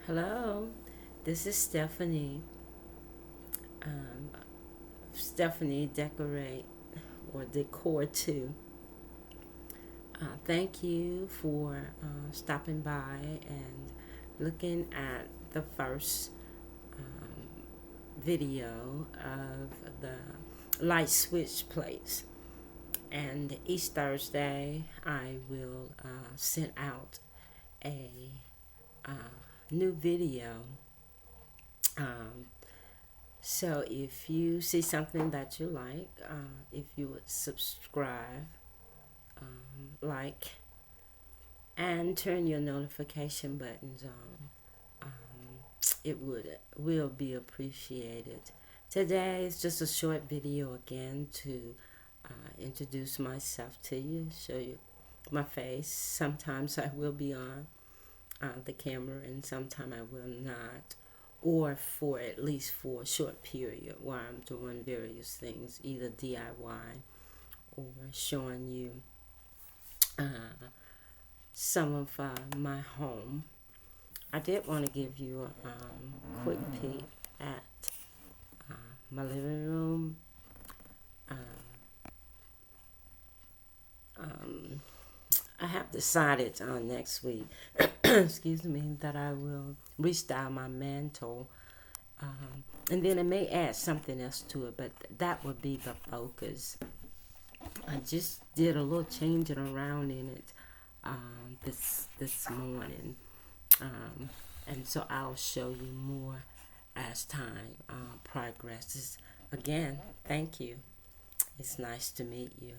Hello, this is Stephanie. Um, Stephanie Decorate or Decor 2. Thank you for stopping by and looking at the first video of the light switch plates. And each Thursday, I will send out a new video. So if you see something that you like, if you would subscribe, like, and turn your notification buttons on, it will be appreciated. Today is just a short video again to introduce myself to you, show you my face. Sometimes I will be on the camera and sometimes I will not, or for at least for a short period while I'm doing various things, either DIY or showing you some of my home. I did want to give you a quick peek at my living room. I have decided next week, excuse me, that I will restyle my mantle. And then I may add something else to it, but that would be the focus. I just did a little changing around in it this morning, and so I'll show you more as time progresses. Again, thank you. It's nice to meet you.